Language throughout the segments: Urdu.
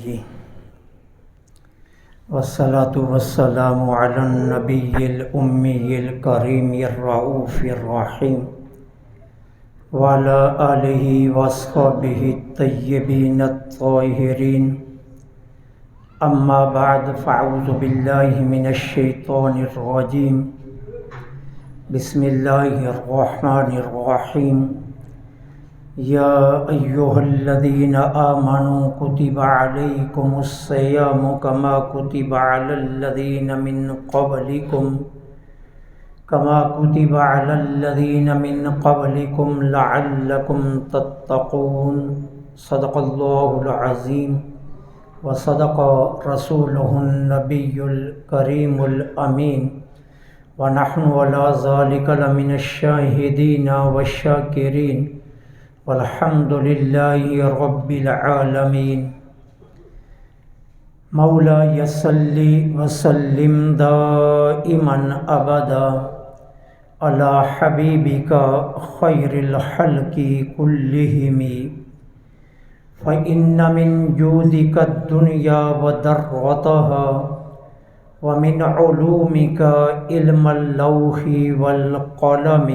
النبی والصلاة والسلام علی النبی الامی الکریم الرؤوف الرحیم وعلی آلہ واصحابہ الطیبین الطاہرین اما بعد فاعوذ باللہ من الشیطان الرجیم بسم اللہ الرحمن الرحیم یا ایہا الذین آمنوا کتب علیکم الصیام کما کتب علی الذین من قبلکم لعلکم تتقون صدق اللہ العظیم وصدق رسولہ النبی الکریم الامین ونحن علی ذلک لمن الشاہدین والشاکرین والحمد للہ رب العالمین مولا صلی وسلم دائما ابدا علی حبیبک خیر الخلق کلہم فإن من جودک الدنیا وضرتها ومن علومک علم اللوح والقلم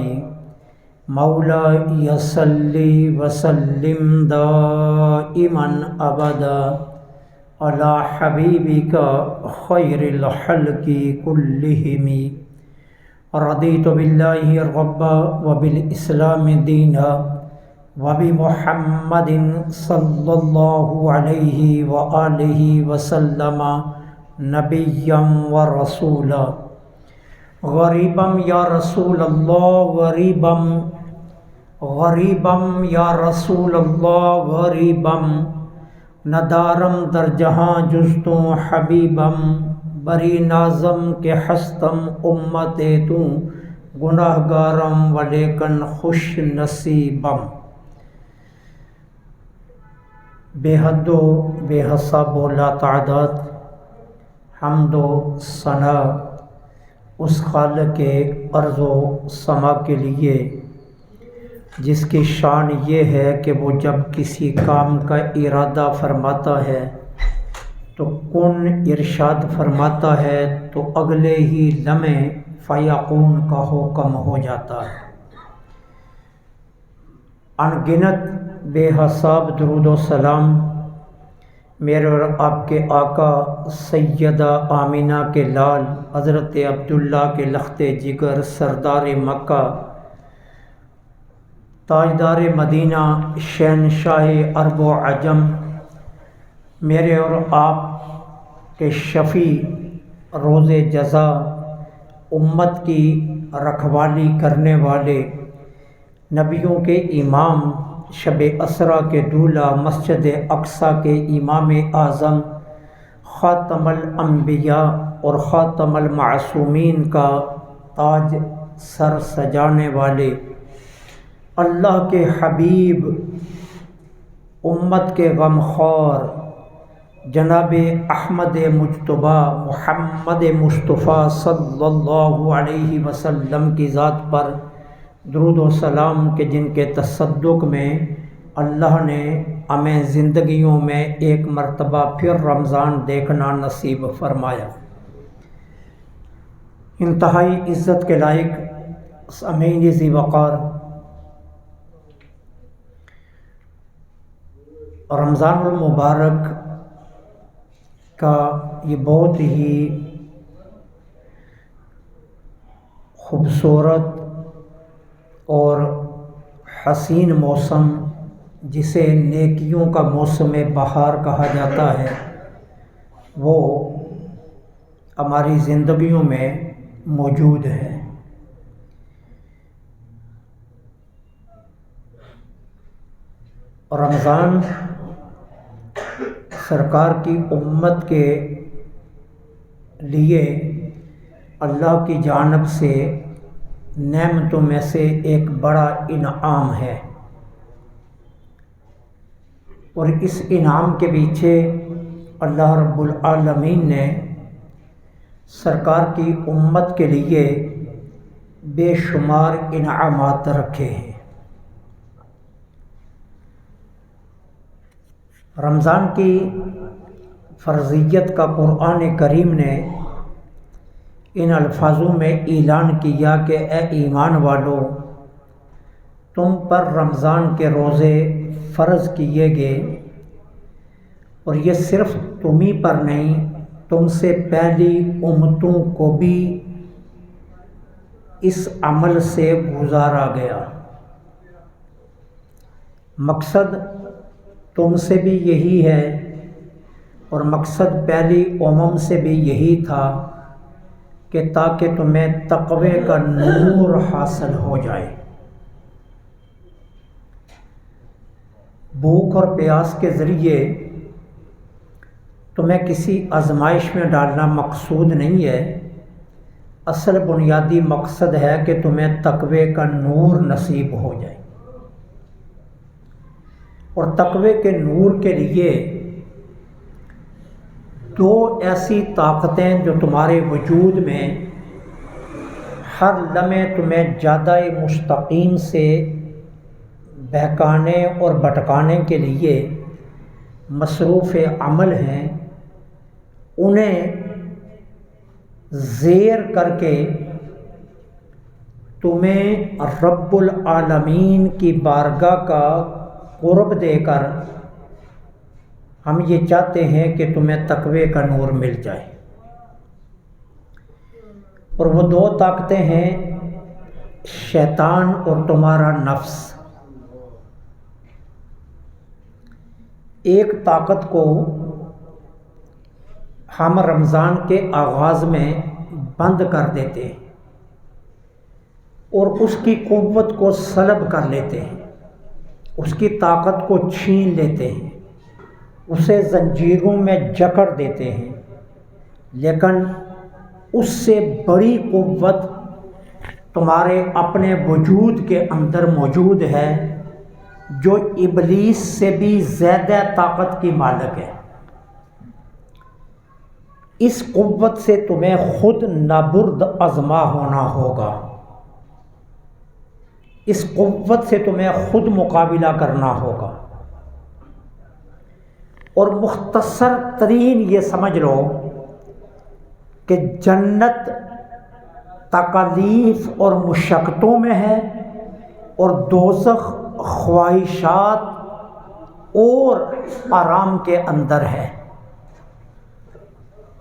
مولا صلی وسلم دائما ابدا علی حبیبک خیر الخلق کلہم رضیت باللہ ربا وبالاسلام دینا وبمحمد صلی اللہ علیہ وآلہ وسلم نبیا ورسولا غریبم یا رسول اللہ غریبم یا رسول اللہ غریبم ندارم در جہاں جزتوں حبیبم بری نازم کے ہستم امت تو گناہ گارم ولیکن خوش نصیبم بے حد و بے حساب و لا تعداد حمد و ثنا اس خالق ارض و سما کے لیے جس کی شان یہ ہے کہ وہ جب کسی کام کا ارادہ فرماتا ہے تو کن ارشاد فرماتا ہے تو اگلے ہی لمحے فیقون کا حکم ہو جاتا ہے۔ ان گنت بے حساب درود و سلام میرے اور آپ کے آقا سیدہ آمینہ کے لال حضرت عبداللہ کے لخت جگر سردار مکہ تاجدار مدینہ شہنشاہ عرب و عجم میرے اور آپ کے شفیع روز جزا امت کی رکھوالی کرنے والے نبیوں کے امام شب اسرا کے دولہ مسجد اقصیٰ کے امام اعظم خاتم الانبیاء اور خاتم المعصومین کا تاج سر سجانے والے اللہ کے حبیب امت کے غمخوار جناب احمد مجتبیٰ محمد مصطفیٰ صلی اللہ علیہ وسلم کی ذات پر درود و سلام کہ جن کے تصدق میں اللہ نے ہمیں زندگیوں میں ایک مرتبہ پھر رمضان دیکھنا نصیب فرمایا۔ انتہائی عزت کے لائق سامعین ذی وقار، رمضان المبارک کا یہ بہت ہی خوبصورت اور حسین موسم جسے نیکیوں کا موسم بہار کہا جاتا ہے وہ ہماری زندگیوں میں موجود ہے۔ رمضان سرکار کی امت کے لیے اللہ کی جانب سے نعمتوں میں سے ایک بڑا انعام ہے، اور اس انعام کے پیچھے اللہ رب العالمین نے سرکار کی امت کے لیے بے شمار انعامات رکھے ہیں۔ رمضان کی فرضیت کا قرآن کریم نے ان الفاظوں میں اعلان کیا کہ اے ایمان والو، تم پر رمضان کے روزے فرض کیے گئے، اور یہ صرف تمہیں پر نہیں، تم سے پہلی امتوں کو بھی اس عمل سے گزارا گیا۔ مقصد تم سے بھی یہی ہے، اور مقصد پہلی امم سے بھی یہی تھا کہ تاکہ تمہیں تقوی کا نور حاصل ہو جائے۔ بھوک اور پیاس کے ذریعے تمہیں کسی آزمائش میں ڈالنا مقصود نہیں ہے، اصل بنیادی مقصد ہے کہ تمہیں تقوی کا نور نصیب ہو جائے۔ اور تقوی کے نور کے لیے دو ایسی طاقتیں جو تمہارے وجود میں ہر لمحے تمہیں جادہ مستقیم سے بہکانے اور بھٹکانے کے لیے مصروف عمل ہیں، انہیں زیر کر کے تمہیں رب العالمین کی بارگاہ کا قرب دے کر ہم یہ چاہتے ہیں کہ تمہیں تقوی کا نور مل جائے۔ اور وہ دو طاقتیں ہیں، شیطان اور تمہارا نفس۔ ایک طاقت کو ہم رمضان کے آغاز میں بند کر دیتے ہیں اور اس کی قوت کو سلب کر لیتے ہیں، اس کی طاقت کو چھین لیتے ہیں، اسے زنجیروں میں جکڑ دیتے ہیں، لیکن اس سے بڑی قوت تمہارے اپنے وجود کے اندر موجود ہے، جو ابلیس سے بھی زیادہ طاقت کی مالک ہے۔ اس قوت سے تمہیں خود نابرد آزما ہونا ہوگا، اس قوت سے تمہیں خود مقابلہ کرنا ہوگا۔ اور مختصر ترین یہ سمجھ لو کہ جنت تکالیف اور مشقتوں میں ہے، اور دوزخ خواہشات اور آرام کے اندر ہے۔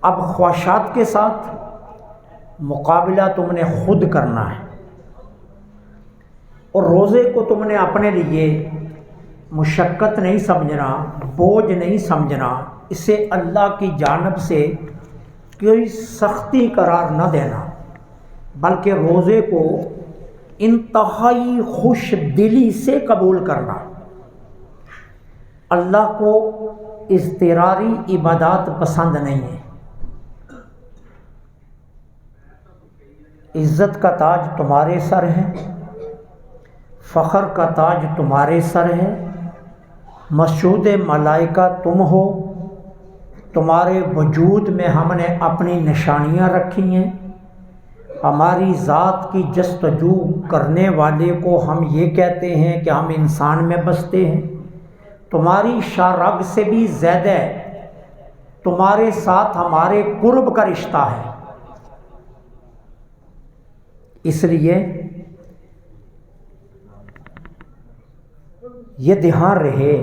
اب خواہشات کے ساتھ مقابلہ تم نے خود کرنا ہے، اور روزے کو تم نے اپنے لیے مشقت نہیں سمجھنا، بوجھ نہیں سمجھنا، اسے اللہ کی جانب سے کوئی سختی قرار نہ دینا، بلکہ روزے کو انتہائی خوش دلی سے قبول کرنا۔ اللہ کو اضطراری عبادات پسند نہیں ہے۔ عزت کا تاج تمہارے سر ہے، فخر کا تاج تمہارے سر ہے، مسجود ملائکہ تم ہو، تمہارے وجود میں ہم نے اپنی نشانیاں رکھی ہیں، ہماری ذات کی جستجو کرنے والے کو ہم یہ کہتے ہیں کہ ہم انسان میں بستے ہیں، تمہاری شارگ سے بھی زیادہ تمہارے ساتھ ہمارے قرب کا رشتہ ہے۔ اس لیے یہ دھیان رہے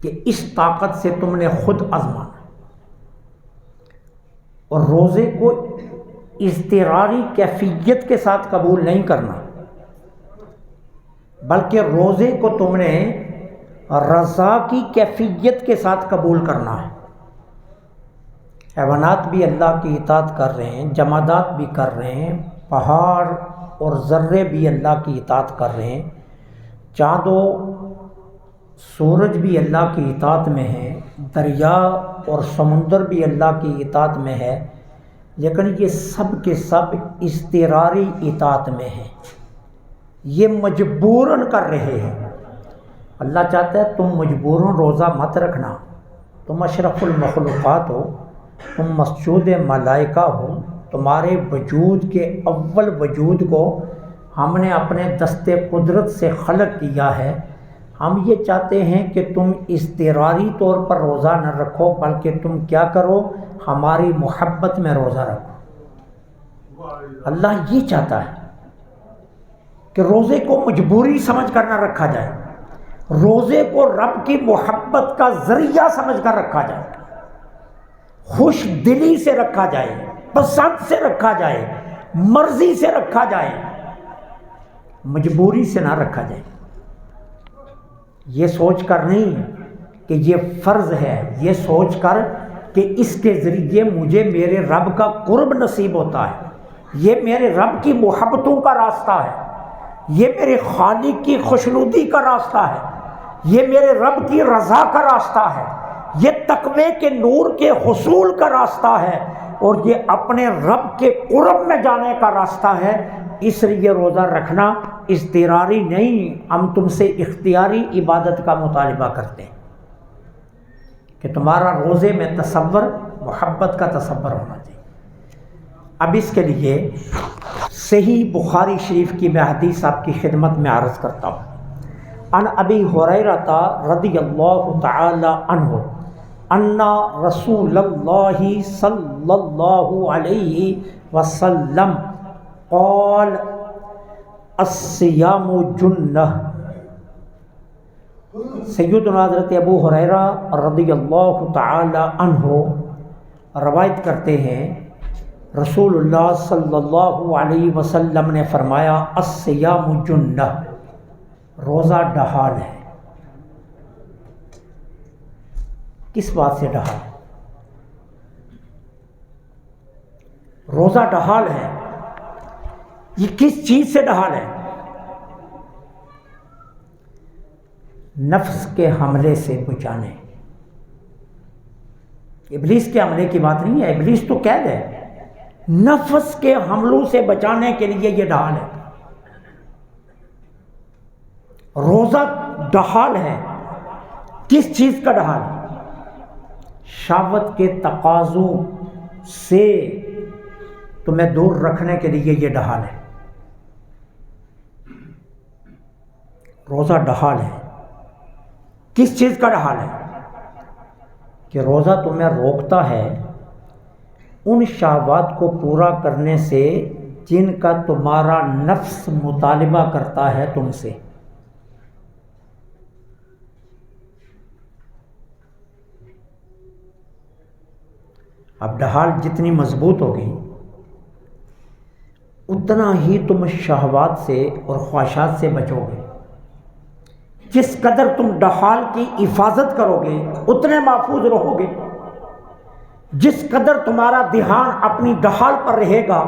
کہ اس طاقت سے تم نے خود آزمانا، اور روزے کو اضطراری کیفیت کے ساتھ قبول نہیں کرنا، بلکہ روزے کو تم نے رضا کی کیفیت کے ساتھ قبول کرنا ہے۔ حیوانات بھی اللہ کی اطاعت کر رہے ہیں، جمادات بھی کر رہے ہیں، پہاڑ اور ذرے بھی اللہ کی اطاعت کر رہے ہیں، چاند و سورج بھی اللہ کی اطاعت میں ہے، دریا اور سمندر بھی اللہ کی اطاعت میں ہے، لیکن یہ سب کے سب اضطراری اطاعت میں ہیں، یہ مجبوراً کر رہے ہیں۔ اللہ چاہتا ہے تم مجبوراً روزہ مت رکھنا، تم اشرف المخلوقات ہو، تم مسجود ملائکہ ہو، تمہارے وجود کے اول وجود کو ہم نے اپنے دست قدرت سے خلق کیا ہے، ہم یہ چاہتے ہیں کہ تم اضطراری طور پر روزہ نہ رکھو، بلکہ تم کیا کرو، ہماری محبت میں روزہ رکھو۔ اللہ یہ چاہتا ہے کہ روزے کو مجبوری سمجھ کر نہ رکھا جائے، روزے کو رب کی محبت کا ذریعہ سمجھ کر رکھا جائے، خوش دلی سے رکھا جائے، پسند سے رکھا جائے، مرضی سے رکھا جائے، مجبوری سے نہ رکھا جائے۔ یہ سوچ کر نہیں کہ یہ فرض ہے، یہ سوچ کر کہ اس کے ذریعے مجھے میرے رب کا قرب نصیب ہوتا ہے، یہ میرے رب کی محبتوں کا راستہ ہے، یہ میرے خالق کی خوشنودی کا راستہ ہے، یہ میرے رب کی رضا کا راستہ ہے، یہ تقوی کے نور کے حصول کا راستہ ہے، اور یہ اپنے رب کے قرب میں جانے کا راستہ ہے۔ اس لیے روزہ رکھنا اضطراری نہیں، ہم تم سے اختیاری عبادت کا مطالبہ کرتے ہیں کہ تمہارا روزے میں تصور محبت کا تصور ہونا چاہیے۔ اب اس کے لیے صحیح بخاری شریف کی میں حدیث آپ کی خدمت میں عرض کرتا ہوں۔ عن ابی ہریرہ رضی اللہ تعالی عنہ ان رسول اللہ صلی اللہ علیہ وسلم قال الصیام جنہ۔ سیدنا حضرت ابو ہریرہ رضی اللہ تعالی عنہ روایت کرتے ہیں، رسول اللہ صلی اللہ علیہ وسلم نے فرمایا الصیام جنہ، روزہ ڈھال ہے۔ کس بات سے ڈھال ہے؟ روزہ ڈھال ہے، یہ کس چیز سے ڈھال ہے؟ نفس کے حملے سے بچانے۔ ابلیس کے حملے کی بات نہیں ہے، ابلیس تو قید ہے، نفس کے حملوں سے بچانے کے لیے یہ ڈھال ہے۔ روزہ ڈھال ہے، کس چیز کا ڈھال ہے؟ شہوت کے تقاضوں سے تمہیں دور رکھنے کے لیے یہ ڈھال ہے۔ روزہ ڈھال ہے، کس چیز کا ڈھال ہے؟ کہ روزہ تمہیں روکتا ہے ان شہوات کو پورا کرنے سے جن کا تمہارا نفس مطالبہ کرتا ہے تم سے۔ اب ڈھال جتنی مضبوط ہوگی اتنا ہی تم شہوات سے اور خواہشات سے بچو گے۔ جس قدر تم ڈھال کی حفاظت کرو گے اتنے محفوظ رہو گے، جس قدر تمہارا دھیان اپنی ڈھال پر رہے گا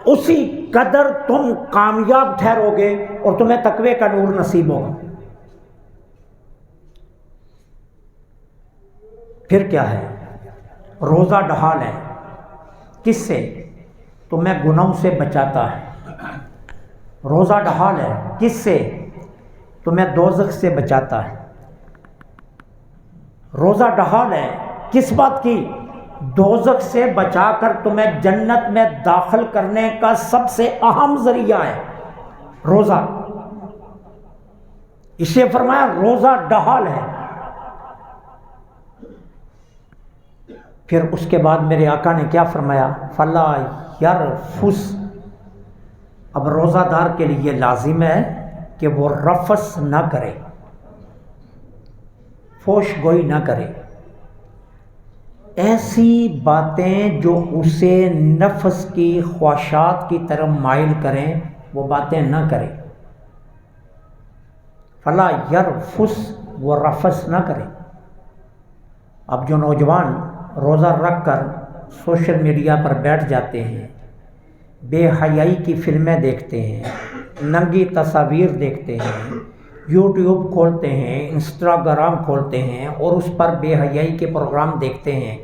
اسی قدر تم کامیاب ٹھہرو گے اور تمہیں تقوی کا نور نصیب ہوگا۔ پھر کیا ہے؟ روزہ ڈھال ہے، کس سے؟ تمہیں گناہوں سے بچاتا ہے۔ روزہ ڈھال ہے، کس سے؟ تمہیں دوزخ سے بچاتا ہے۔ روزہ ڈھال ہے، کس بات کی؟ دوزخ سے بچا کر تمہیں جنت میں داخل کرنے کا سب سے اہم ذریعہ ہے روزہ۔ اسے فرمایا روزہ ڈھال ہے۔ پھر اس کے بعد میرے آقا نے کیا فرمایا؟ فلا یرفس۔ اب روزہ دار کے لیے لازم ہے کہ وہ رفس نہ کرے، فحش گوئی نہ کرے، ایسی باتیں جو اسے نفس کی خواہشات کی طرف مائل کریں وہ باتیں نہ کرے۔ فلا یرفس، وہ رفس نہ کرے۔ اب جو نوجوان روزہ رکھ کر سوشل میڈیا پر بیٹھ جاتے ہیں، بے حیائی کی فلمیں دیکھتے ہیں، ننگی تصاویر دیکھتے ہیں، یوٹیوب کھولتے ہیں، انسٹاگرام کھولتے ہیں اور اس پر بے حیائی کے پروگرام دیکھتے ہیں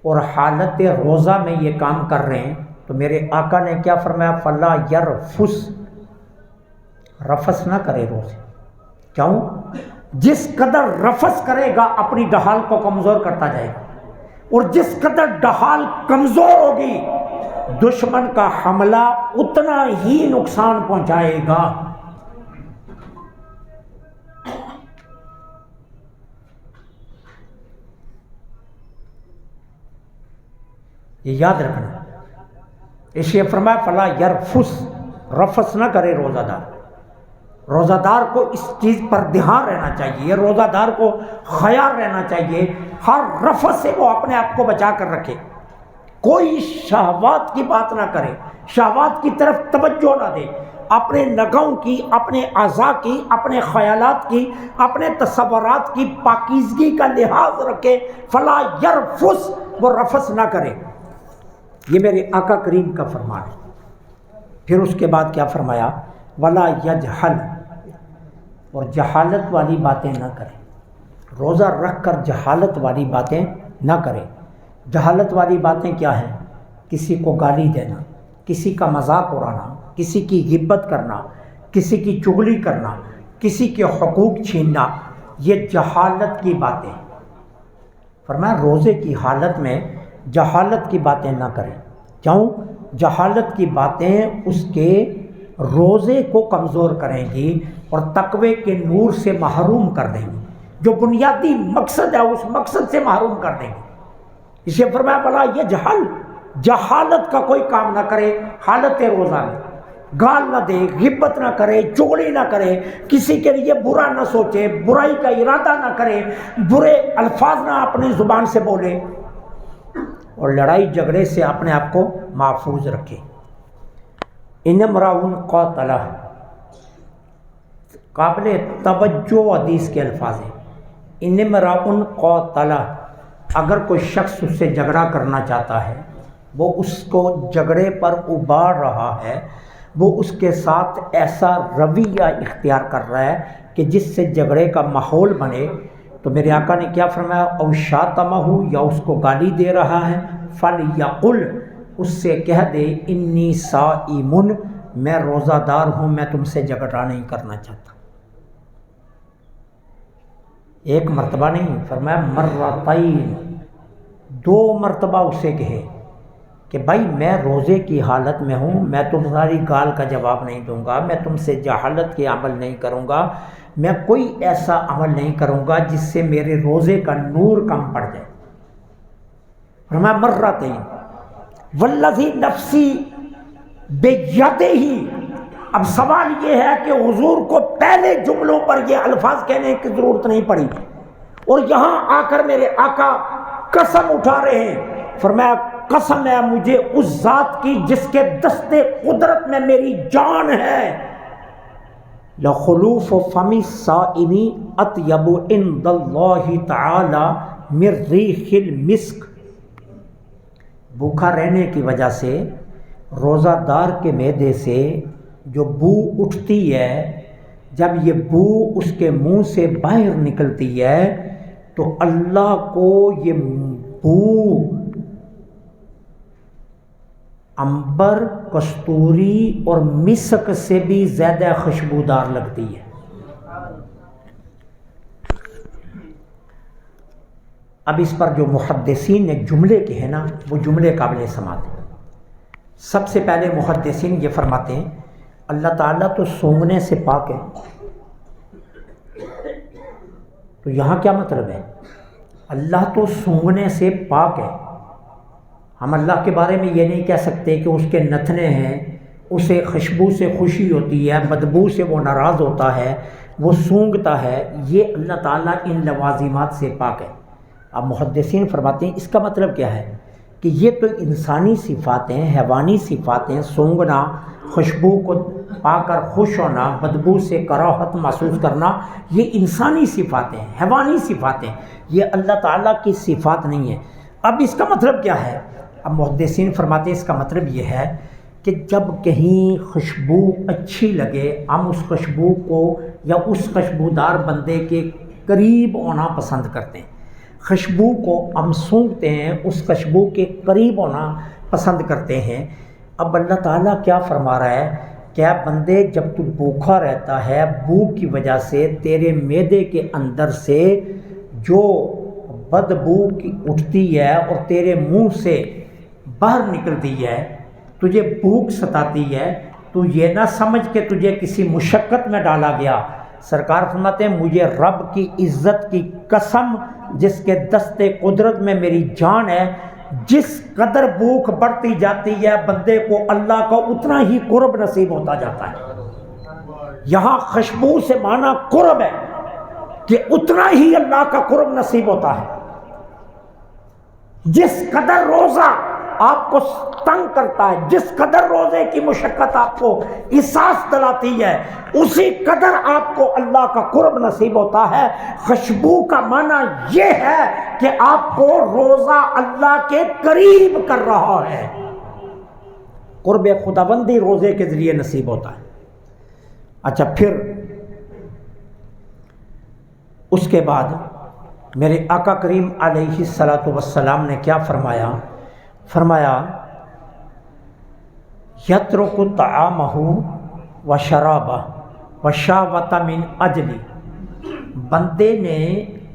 اور حالت روزہ میں یہ کام کر رہے ہیں، تو میرے آقا نے کیا فرمایا؟ فلا یرفس، رفس نہ کرے روزے۔ کیوں؟ جس قدر رفس کرے گا اپنی ڈھال کو کمزور کرتا جائے گا، اور جس قدر ڈھال کمزور ہوگی دشمن کا حملہ اتنا ہی نقصان پہنچائے گا۔ یہ یاد رکھنا. اس لیے فرمایا فلا یرفس، رفس نہ کرے روزہ دار. روزہ دار کو اس چیز پر دھیان رہنا چاہیے، روزہ دار کو خیال رہنا چاہیے، ہر رفس سے وہ اپنے آپ کو بچا کر رکھے. کوئی شہوات کی بات نہ کرے، شہوات کی طرف توجہ نہ دے، اپنے نگاہوں کی، اپنے اعضاء کی، اپنے خیالات کی، اپنے تصورات کی پاکیزگی کا لحاظ رکھے. فلا یرفس، وہ رفس نہ کرے. یہ میرے آقا کریم کا فرمان ہے. پھر اس کے بعد کیا فرمایا؟ ولا یجہل، اور جہالت والی باتیں نہ کرے. روزہ رکھ کر جہالت والی باتیں نہ کرے. جہالت والی باتیں کیا ہیں؟ کسی کو گالی دینا، کسی کا مذاق اڑانا، کسی کی غیبت کرنا، کسی کی چغلی کرنا، کسی کے حقوق چھیننا، یہ جہالت کی باتیں. فرمایا روزے کی حالت میں جہالت کی باتیں نہ کریں. کیوں؟ جہالت کی باتیں اس کے روزے کو کمزور کریں گی اور تقوی کے نور سے محروم کر دیں گی. جو بنیادی مقصد ہے اس مقصد سے محروم کر دیں گے. اسے فرمایا بلا یہ جہالت کا کوئی کام نہ کرے حالت روزہ میں. گال نہ دے، غیبت نہ کرے، چغلی نہ کرے، کسی کے لیے برا نہ سوچے، برائی کا ارادہ نہ کرے، برے الفاظ نہ اپنی زبان سے بولے، اور لڑائی جھگڑے سے اپنے آپ کو محفوظ رکھے. ان امرؤ قاتل، قابل توجہ حدیث کے الفاظ ہیں. ان امرؤ قاتل، اگر کوئی شخص اس سے جھگڑا کرنا چاہتا ہے، وہ اس کو جھگڑے پر ابھار رہا ہے، وہ اس کے ساتھ ایسا رویہ اختیار کر رہا ہے کہ جس سے جھگڑے کا ماحول بنے، تو میرے آقا نے کیا فرمایا؟ او شاتمہ، یا اس کو گالی دے رہا ہے، فلیقل، اس سے کہہ دے انی صائم، میں روزہ دار ہوں، میں تم سے جھگڑا نہیں کرنا چاہتا. ایک مرتبہ نہیں، فرمایا مرتين، 2 مرتبہ اسے کہے کہ بھائی میں روزے کی حالت میں ہوں، میں تمہاری گال کا جواب نہیں دوں گا، میں تم سے جہالت کے عمل نہیں کروں گا، میں کوئی ایسا عمل نہیں کروں گا جس سے میرے روزے کا نور کم پڑ جائے. فرمایا مرتين والذی نفسی بیدہ. اب سوال یہ ہے کہ حضور کو پہلے جملوں پر یہ الفاظ کہنے کی ضرورت نہیں پڑی، اور یہاں آ کر میرے آقا قسم اٹھا رہے ہیں. فرمایا قسم ہے مجھے اس ذات کی جس کے دستے قدرت میں میری جان ہے، لخلوف فم الصائم اطیب عند اللہ تعالی من ریح المسک. بھوکا رہنے کی وجہ سے روزہ دار کے معدے سے جو بو اٹھتی ہے، جب یہ بو اس کے منہ سے باہر نکلتی ہے تو اللہ کو یہ بو عنبر، کستوری اور مسک سے بھی زیادہ خوشبودار لگتی ہے. اب اس پر جو محدثین نے جملے کے ہیں نا، وہ جملے قابل سماعت ہیں. سب سے پہلے محدثین یہ فرماتے ہیں اللہ تعالیٰ تو سونگنے سے پاک ہے. تو یہاں کیا مطلب ہے؟ اللہ تو سونگنے سے پاک ہے. ہم اللہ کے بارے میں یہ نہیں کہہ سکتے کہ اس کے نتنے ہیں، اسے خوشبو سے خوشی ہوتی ہے، بدبو سے وہ ناراض ہوتا ہے، وہ سونگتا ہے. یہ اللہ تعالیٰ ان لوازمات سے پاک ہے. اب محدثین فرماتے ہیں اس کا مطلب کیا ہے کہ یہ تو انسانی صفاتیں، حیوانی صفاتیں، سونگنا، خوشبو کو پا کر خوش ہونا، بدبو سے کراہت محسوس کرنا، یہ انسانی صفاتیں، حیوانی صفاتیں، یہ اللہ تعالیٰ کی صفات نہیں ہیں. اب اس کا مطلب کیا ہے؟ اب محدثین فرماتے ہیں اس کا مطلب یہ ہے کہ جب کہیں خوشبو اچھی لگے، ہم اس خوشبو کو یا اس خوشبودار بندے کے قریب ہونا پسند کرتے ہیں. خوشبو کو ہم سونگتے ہیں، اس خوشبو کے قریب ہونا پسند کرتے ہیں. اب اللہ تعالیٰ کیا فرما رہا ہے؟ کیا بندے جب تو بھوکا رہتا ہے، بھوک کی وجہ سے تیرے معدے کے اندر سے جو بدبو کی اٹھتی ہے اور تیرے منہ سے باہر نکلتی ہے، تجھے بھوک ستاتی ہے، تو یہ نہ سمجھ کہ تجھے کسی مشقت میں ڈالا گیا. سرکار فرماتے ہیں مجھے رب کی عزت کی قسم جس کے دستے قدرت میں میری جان ہے، جس قدر بھوک بڑھتی جاتی ہے بندے کو اللہ کا اتنا ہی قرب نصیب ہوتا جاتا ہے۔ یہاں خوشبو سے معنی قرب ہے کہ اتنا ہی اللہ کا قرب نصیب ہوتا ہے۔ جس قدر روزہ آپ کو تنگ کرتا ہے، جس قدر روزے کی مشقت آپ کو احساس دلاتی ہے، اسی قدر آپ کو اللہ کا قرب نصیب ہوتا ہے۔ خوشبو کا معنی یہ ہے کہ آپ کو روزہ اللہ کے قریب کر رہا ہے۔ قرب خداوندی روزے کے ذریعے نصیب ہوتا ہے۔ اچھا، پھر اس کے بعد میرے آقا کریم علیہ الصلوۃ والسلام نے کیا فرمایا؟ فرمایا یترک طعامہ وشرابہ وشہوۃ من اجلی، بندے نے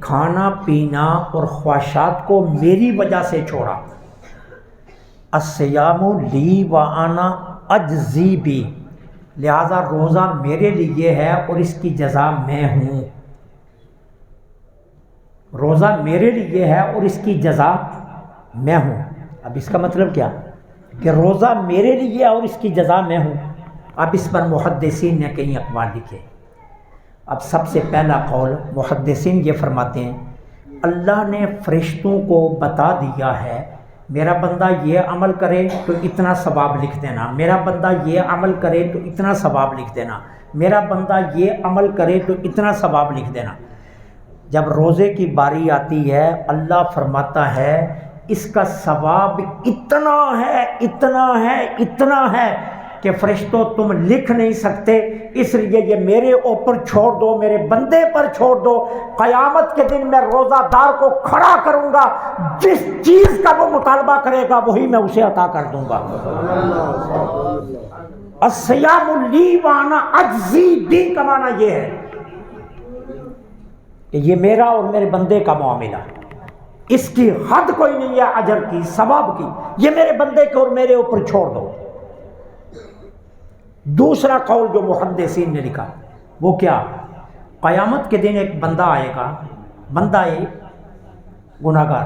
کھانا پینا اور خواہشات کو میری وجہ سے چھوڑا۔ الصیام لی وانا اجزی بی، لہذا روزہ میرے لیے ہے اور اس کی جزا میں ہوں۔ روزہ میرے لیے ہے اور اس کی جزا میں ہوں۔ اب اس کا مطلب کیا کہ روزہ میرے لیے اور اس کی جزا میں ہوں؟ اب اس پر محدثین نے کئی اقوال لکھے۔ اب سب سے پہلا قول محدثین یہ فرماتے ہیں اللہ نے فرشتوں کو بتا دیا ہے میرا بندہ یہ عمل کرے تو اتنا ثواب لکھ دینا، میرا بندہ یہ عمل کرے تو اتنا ثواب لکھ دینا، میرا بندہ یہ عمل کرے تو اتنا ثواب لکھ دینا۔ جب روزے کی باری آتی ہے اللہ فرماتا ہے اس کا ثواب اتنا ہے اتنا ہے اتنا ہے کہ فرشتوں تم لکھ نہیں سکتے، اس لیے یہ میرے اوپر چھوڑ دو، میرے بندے پر چھوڑ دو۔ قیامت کے دن میں روزہ دار کو کھڑا کروں گا، جس چیز کا وہ مطالبہ کرے گا وہی میں اسے عطا کر دوں گا۔ الصیام لی وانا اجزی بی کا معنی یہ ہے کہ یہ میرا اور میرے بندے کا معاملہ، اس کی حد کوئی نہیں ہے اجر کی، ثواب کی، یہ میرے بندے کے اور میرے اوپر چھوڑ دو۔ دوسرا قول جو محدثین نے لکھا وہ کیا؟ قیامت کے دن ایک بندہ آئے گا، بندہ ایک گناہگار،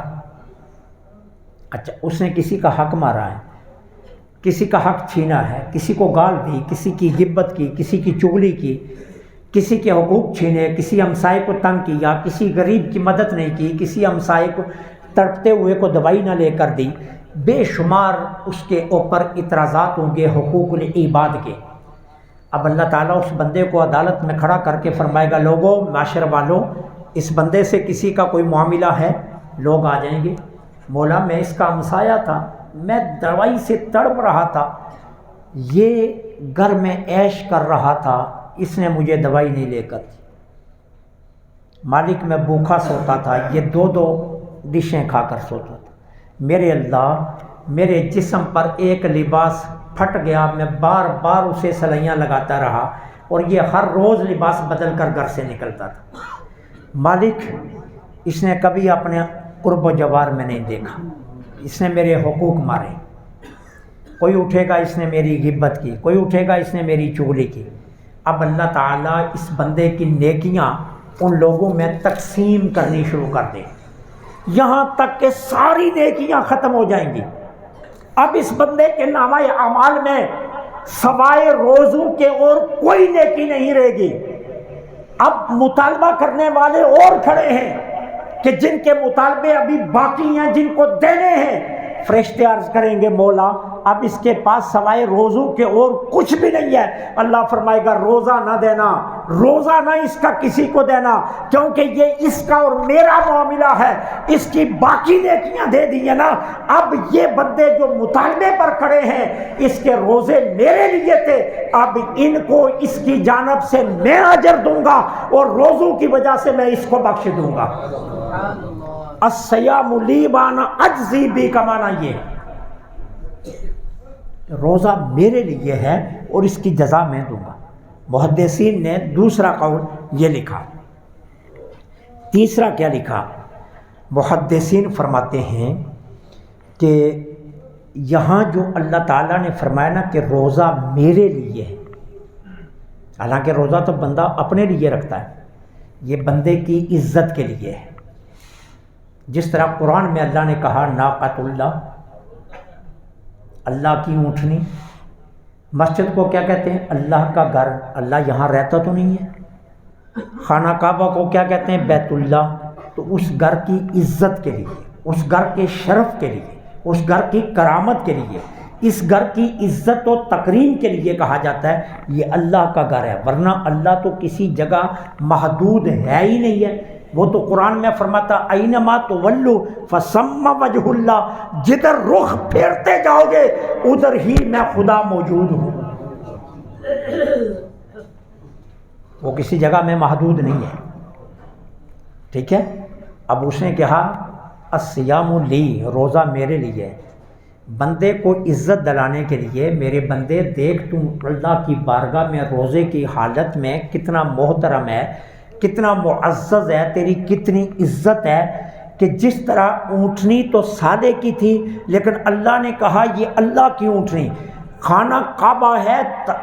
اچھا اس نے کسی کا حق مارا ہے، کسی کا حق چھینا ہے، کسی کو گال دی، کسی کی غیبت کی، کسی کی چغلی کی، کسی کے حقوق چھینے، کسی ہمسائے کو تنگ کیا، کسی غریب کی مدد نہیں کی، کسی ہمسائے کو تڑپتے ہوئے کو دوائی نہ لے کر دی، بے شمار اس کے اوپر اعتراضات ہوں گے حقوق العباد کے۔ اب اللہ تعالیٰ اس بندے کو عدالت میں کھڑا کر کے فرمائے گا لوگوں، معاشر والوں، اس بندے سے کسی کا کوئی معاملہ ہے؟ لوگ آ جائیں گے، مولا میں اس کا ہمسایہ تھا، میں دوائی سے تڑپ رہا تھا، یہ گھر میں عیش کر رہا تھا، اس نے مجھے دوائی نہیں لے کر دی، مالک میں بھوکا سوتا تھا، یہ دو دو ڈشیں کھا کر سوتا تھا، میرے اللہ میرے جسم پر ایک لباس پھٹ گیا، میں بار بار اسے سلائیاں لگاتا رہا اور یہ ہر روز لباس بدل کر گھر سے نکلتا تھا، مالک اس نے کبھی اپنے قرب و جوار میں نہیں دیکھا، اس نے میرے حقوق مارے، کوئی اٹھے گا اس نے میری غیبت کی، کوئی اٹھے گا اس نے میری چغلی کی۔ اب اللہ تعالیٰ اس بندے کی نیکیاں ان لوگوں میں تقسیم کرنی شروع کر دے، یہاں تک کہ ساری نیکیاں ختم ہو جائیں گی۔ اب اس بندے کے نامہ اعمال میں سوائے روزوں کے اور کوئی نیکی نہیں رہے گی۔ اب مطالبہ کرنے والے اور کھڑے ہیں کہ جن کے مطالبے ابھی باقی ہیں، جن کو دینے ہیں، فرشتے عرض کریں گے مولا اب اس کے پاس سوائے روزوں کے اور کچھ بھی نہیں ہے۔ اللہ فرمائے گا روزہ نہ دینا، روزہ نہ اس کا کسی کو دینا، کیونکہ یہ اس کا اور میرا معاملہ ہے، اس کی باقی نیکیاں دے دی ہیں نا۔ اب یہ بندے جو مطالبے پر کھڑے ہیں اس کے روزے میرے لیے تھے، اب ان کو اس کی جانب سے میں اجر دوں گا اور روزوں کی وجہ سے میں اس کو بخش دوں گا۔ الصیام لی وانا اجزی بی کا معنی یہ روزہ میرے لیے ہے اور اس کی جزا میں دوں گا۔ محدثین نے دوسرا قول یہ لکھا۔ تیسرا کیا لکھا؟ محدثین فرماتے ہیں کہ یہاں جو اللہ تعالیٰ نے فرمایا نا کہ روزہ میرے لیے ہے، حالانکہ روزہ تو بندہ اپنے لیے رکھتا ہے، یہ بندے کی عزت کے لیے ہے، جس طرح قرآن میں اللہ نے کہا ناقۃ اللہ، اللہ کی اونٹنی۔ مسجد کو کیا کہتے ہیں؟ اللہ کا گھر، اللہ یہاں رہتا تو نہیں ہے۔ خانہ کعبہ کو کیا کہتے ہیں؟ بیت اللہ۔ تو اس گھر کی عزت کے لیے، اس گھر کے شرف کے لیے، اس گھر کی کرامت کے لیے، اس گھر کی عزت و تکریم کے لیے کہا جاتا ہے یہ اللہ کا گھر ہے، ورنہ اللہ تو کسی جگہ محدود ہے ہی نہیں ہے۔ وہ تو قرآن میں فرماتا اینما تولوا فثم وجہ اللہ، جدھر رخ پھیرتے جاؤ گے ادھر ہی میں خدا موجود ہوں۔ وہ کسی جگہ میں محدود نہیں ہے، ٹھیک ہے۔ اب اس نے کہا الصیام لی، روزہ میرے لیے۔ بندے کو عزت دلانے کے لیے میرے بندے دیکھ تم اللہ کی بارگاہ میں روزے کی حالت میں کتنا محترم ہے، کتنا معزز ہے، تیری کتنی عزت ہے، کہ جس طرح اونٹنی تو سادے کی تھی لیکن اللہ نے کہا یہ اللہ کی اونٹنی۔ خانہ کعبہ ہے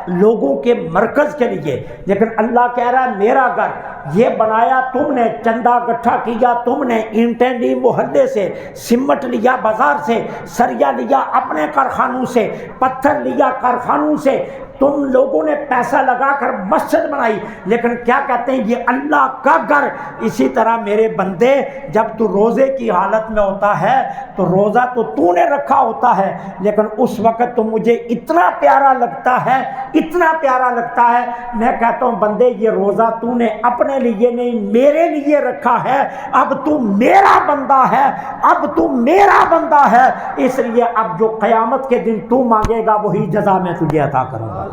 لوگوں کے مرکز کے لیے، لیکن اللہ کہہ رہا ہے میرا گھر یہ بنایا تم نے، چندہ اکٹھا کیا تم نے، اینٹیں لی محلے سے، سمٹ لیا بازار سے، سریا لیا اپنے کارخانوں سے، پتھر لیا کارخانوں سے، تم لوگوں نے پیسہ لگا کر مسجد بنائی، لیکن کیا کہتے ہیں یہ اللہ کا گھر۔ اسی طرح میرے بندے جب تو روزے کی حالت میں ہوتا ہے تو روزہ تو نے رکھا ہوتا ہے، لیکن اس وقت تو مجھے اتنا پیارا لگتا ہے، اتنا پیارا لگتا ہے، میں کہتا ہوں بندے یہ روزہ تو نے اپنے لیے نہیں میرے لیے رکھا ہے، اب تو میرا بندہ ہے، اب تو میرا بندہ ہے، اس لیے اب جو قیامت کے دن تو مانگے گا وہی جزا میں تجھے عطا کروں گا۔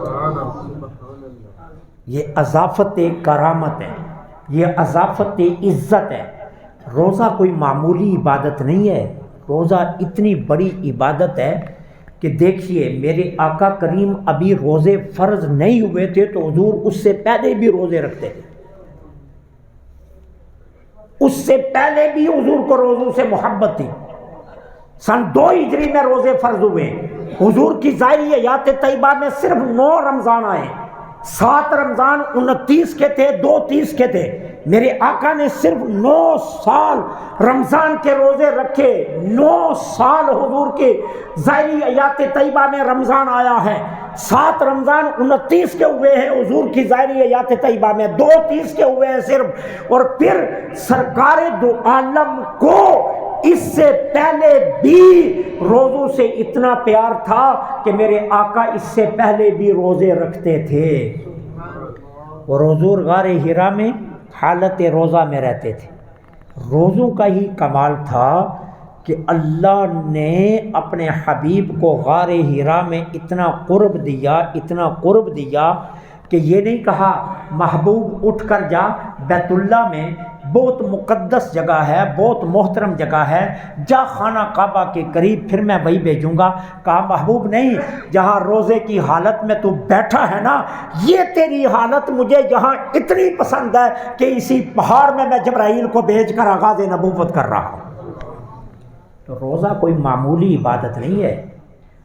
یہ اضافت کرامت ہے، یہ اضافت عزت ہے۔ روزہ کوئی معمولی عبادت نہیں ہے، روزہ اتنی بڑی عبادت ہے کہ دیکھیے میرے آقا کریم ابھی روزے فرض نہیں ہوئے تھے تو حضور اس سے پہلے بھی روزے رکھتے تھے، اس سے پہلے بھی حضور کو روزوں سے محبت تھی۔ سن 2 ہجری میں روزے فرض ہوئے، حضور کی ظاہری حیات طیبہ میں صرف 9 رمضان آئے، 7 رمضان 29 کے تھے، 2 30 کے تھے۔ میرے آقا نے صرف 9 سال رمضان کے روزے رکھے، 9 سال حضور کے ظاہری حیات طیبہ میں رمضان آیا ہے، 7 رمضان 29 کے ہوئے ہیں حضور کی ظاہری حیات طیبہ میں، 2 30 کے ہوئے ہیں صرف۔ اور پھر سرکار دو عالم کو اس سے پہلے بھی روزوں سے اتنا پیار تھا کہ میرے آقا اس سے پہلے بھی روزے رکھتے تھے، اور حضور غار حرا میں حالت روزہ میں رہتے تھے۔ روزوں کا ہی کمال تھا کہ اللہ نے اپنے حبیب کو غار حرا میں اتنا قرب دیا، اتنا قرب دیا کہ یہ نہیں کہا محبوب اٹھ کر جا بیت اللہ میں، بہت مقدس جگہ ہے، بہت محترم جگہ ہے، جا خانہ کعبہ کے قریب پھر میں وہی بھیجوں گا۔ کہا محبوب نہیں، جہاں روزے کی حالت میں تو بیٹھا ہے نا، یہ تیری حالت مجھے یہاں اتنی پسند ہے کہ اسی پہاڑ میں جبرائیل کو بھیج کر آغاز نبوت کر رہا ہوں۔ تو روزہ کوئی معمولی عبادت نہیں ہے،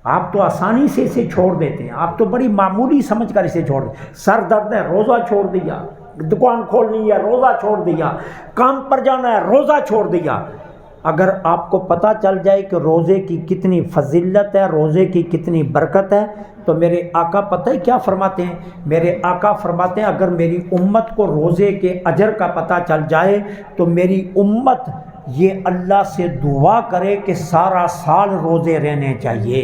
آپ تو آسانی سے اسے چھوڑ دیتے ہیں، آپ تو بڑی معمولی سمجھ کر اسے چھوڑ دیتے ہیں۔ سر درد ہے روزہ چھوڑ دیا، دکان کھولنی ہے روزہ چھوڑ دیا، کام پر جانا ہے روزہ چھوڑ دیا۔ اگر آپ کو پتہ چل جائے کہ روزے کی کتنی فضیلت ہے، روزے کی کتنی برکت ہے، تو میرے آقا پتہ ہے کیا فرماتے ہیں؟ میرے آقا فرماتے ہیں اگر میری امت کو روزے کے اجر کا پتہ چل جائے تو میری امت یہ اللہ سے دعا کرے کہ سارا سال روزے رہنے چاہیے۔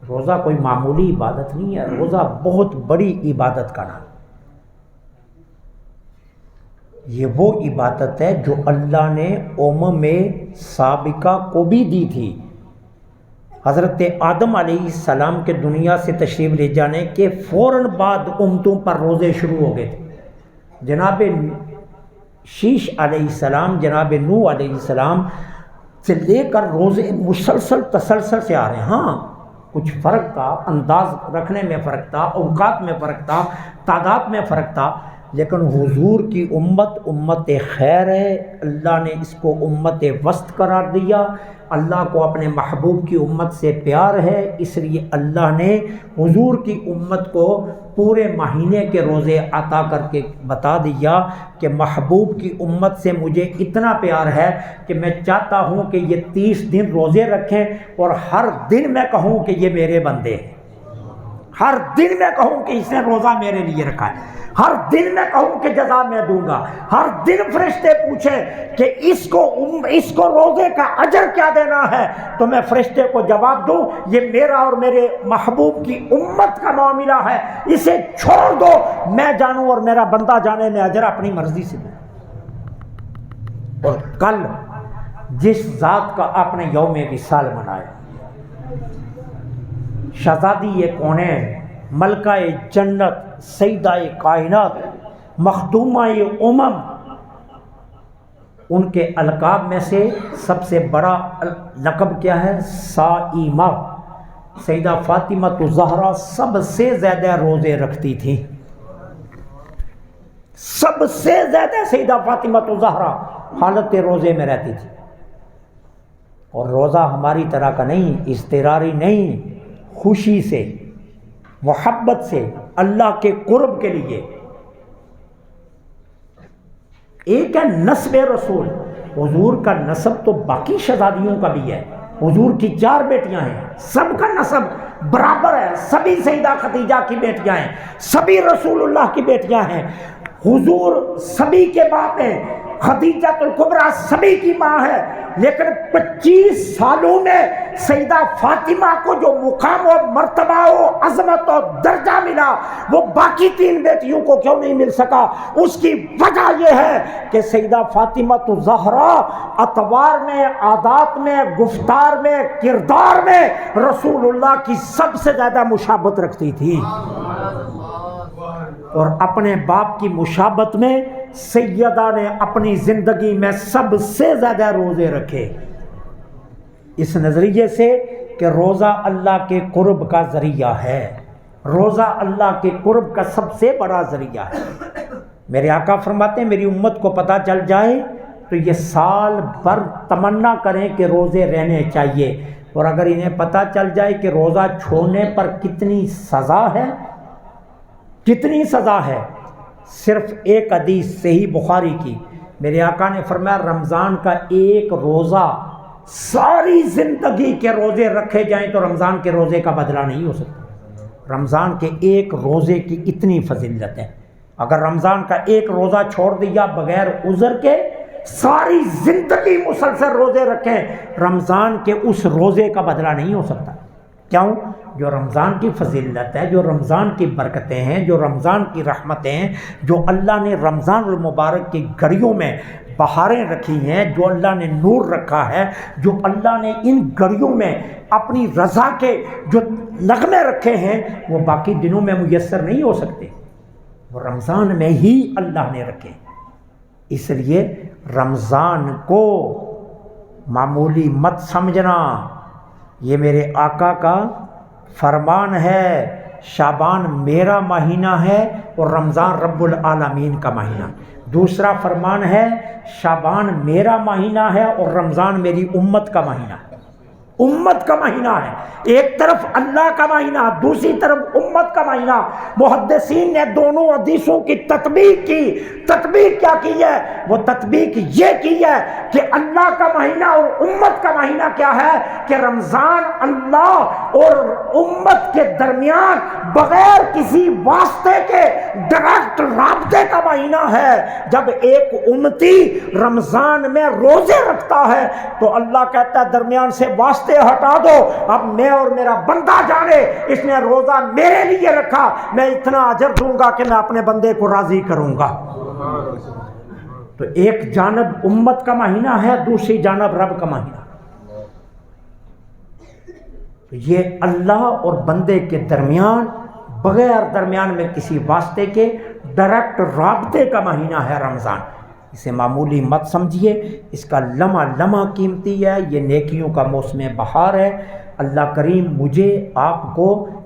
روزہ کوئی معمولی عبادت نہیں ہے، روزہ بہت بڑی عبادت کا نام۔ یہ وہ عبادت ہے جو اللہ نے سابقہ کو بھی دی تھی۔ حضرت آدم علیہ السلام کے دنیا سے تشریف لے جانے کے فوراً بعد امتوں پر روزے شروع ہو گئے تھے۔ جناب شیش علیہ السلام، جناب نوح علیہ السلام سے لے کر روزے مسلسل تسلسل سے آ رہے ہیں۔ ہاں کچھ فرق تھا، انداز رکھنے میں فرق تھا، اوقات میں فرق تھا، تعداد میں فرق تھا، لیکن حضور کی امت خیر ہے، اللہ نے اس کو امت وسط قرار دیا۔ اللہ کو اپنے محبوب کی امت سے پیار ہے، اس لیے اللہ نے حضور کی امت کو پورے مہینے کے روزے عطا کر کے بتا دیا کہ محبوب کی امت سے مجھے اتنا پیار ہے کہ میں چاہتا ہوں کہ یہ 30 دن روزے رکھیں اور ہر دن میں کہوں کہ یہ میرے بندے ہیں، ہر دن میں کہوں کہ اس نے روزہ میرے لیے رکھا ہے، ہر دن میں کہوں کہ جزا میں دوں گا، ہر دن فرشتے پوچھیں کہ اس کو روزے کا اجر کیا دینا ہے تو میں فرشتے کو جواب دوں یہ میرا اور میرے محبوب کی امت کا معاملہ ہے، اسے چھوڑ دو، میں جانوں اور میرا بندہ جانے میں اجر اپنی مرضی سے دوں۔ اور کل جس ذات کا آپ نے یوم وصال منایا، شہزادی کونین، ملکہ جنت، سیدہ کائنات، مخدومہ امم، ان کے القاب میں سے سب سے بڑا لقب کیا ہے؟ صائمہ۔ سیدہ فاطمہ الزہرا سب سے زیادہ روزے رکھتی تھی، سب سے زیادہ سیدہ فاطمہ الزہرا حالت روزے میں رہتی تھی۔ اور روزہ ہماری طرح کا نہیں، اضطراری نہیں، خوشی سے، محبت سے، اللہ کے قرب کے لیے۔ ایک ہے نسب رسول، حضور کا نسب تو باقی شہزادیوں کا بھی ہے، حضور کی 4 بیٹیاں ہیں، سب کا نسب برابر ہے، سبھی سیدہ خدیجہ کی بیٹیاں ہیں، سبھی رسول اللہ کی بیٹیاں ہیں، حضور سبھی کے باپ ہیں، خدیجہ الکبریٰ سبھی کی ماں ہے، لیکن 25 سالوں میں سیدہ فاطمہ کو جو مقام و مرتبہ و عظمت و درجہ ملا وہ باقی 3 بیٹیوں کو کیوں نہیں مل سکا؟ اس کی وجہ یہ ہے کہ سیدہ فاطمہ الزہرا اطوار میں، عادات میں، گفتار میں، کردار میں رسول اللہ کی سب سے زیادہ مشابہت رکھتی تھی، اور اپنے باپ کی مشابہت میں سیدہ نے اپنی زندگی میں سب سے زیادہ روزے رکھے، اس نظریے سے کہ روزہ اللہ کے قرب کا ذریعہ ہے، روزہ اللہ کے قرب کا سب سے بڑا ذریعہ ہے۔ میرے آقا فرماتے ہیں میری امت کو پتہ چل جائے تو یہ سال بھر تمنا کریں کہ روزے رہنے چاہیے، اور اگر انہیں پتہ چل جائے کہ روزہ چھوڑنے پر کتنی سزا ہے، کتنی سزا ہے، صرف ایک حدیث صحیح بخاری کی، میرے آقا نے فرمایا رمضان کا ایک روزہ ساری زندگی کے روزے رکھے جائیں تو رمضان کے روزے کا بدلہ نہیں ہو سکتا۔ رمضان کے ایک روزے کی اتنی فضیلت ہے، اگر رمضان کا ایک روزہ چھوڑ دیا بغیر عذر کے، ساری زندگی مسلسل روزے رکھیں، رمضان کے اس روزے کا بدلہ نہیں ہو سکتا۔ کیوں؟ جو رمضان کی فضیلت ہے، جو رمضان کی برکتیں ہیں، جو رمضان کی رحمتیں ہیں، جو اللہ نے رمضان المبارک کی گھڑیوں میں بہاریں رکھی ہیں، جو اللہ نے نور رکھا ہے، جو اللہ نے ان گھڑیوں میں اپنی رضا کے جو نغمے رکھے ہیں وہ باقی دنوں میں میسر نہیں ہو سکتے، وہ رمضان میں ہی اللہ نے رکھے۔ اس لیے رمضان کو معمولی مت سمجھنا، یہ میرے آقا کا فرمان ہے، شعبان میرا مہینہ ہے اور رمضان رب العالمین کا مہینہ۔ دوسرا فرمان ہے شعبان میرا مہینہ ہے اور رمضان میری امت کا مہینہ ہے، امت کا مہینہ ہے، ایک طرف اللہ کا مہینہ، دوسری طرف امت کا مہینہ۔ محدثین نے دونوں حدیثوں کی تطبیق کی، تطبیق کیا کی ہے؟ وہ تطبیق یہ کی ہے کہ اللہ کا مہینہ اور امت کا مہینہ کیا ہے کہ رمضان اللہ اور امت کے درمیان بغیر کسی واسطے کے ڈائریکٹ رابطے کا مہینہ ہے۔ جب ایک امتی رمضان میں روزے رکھتا ہے تو اللہ کہتا ہے درمیان سے واسطے ہٹا دو، اب میں اور میرا بندہ جانے، اس نے روزہ میرے لیے رکھا، میں اتنا اجر دوں گا کہ میں اپنے بندے کو راضی کروں گا۔ تو ایک جانب امت کا مہینہ ہے، دوسری جانب رب کا مہینہ۔ تو یہ اللہ اور بندے کے درمیان بغیر درمیان میں کسی واسطے کے ڈائریکٹ رابطے کا مہینہ ہے رمضان۔ اسے معمولی مت سمجھیے، اس کا لمحہ لمحہ قیمتی ہے، یہ نیکیوں کا موسم بہار ہے۔ اللہ کریم مجھے آپ کو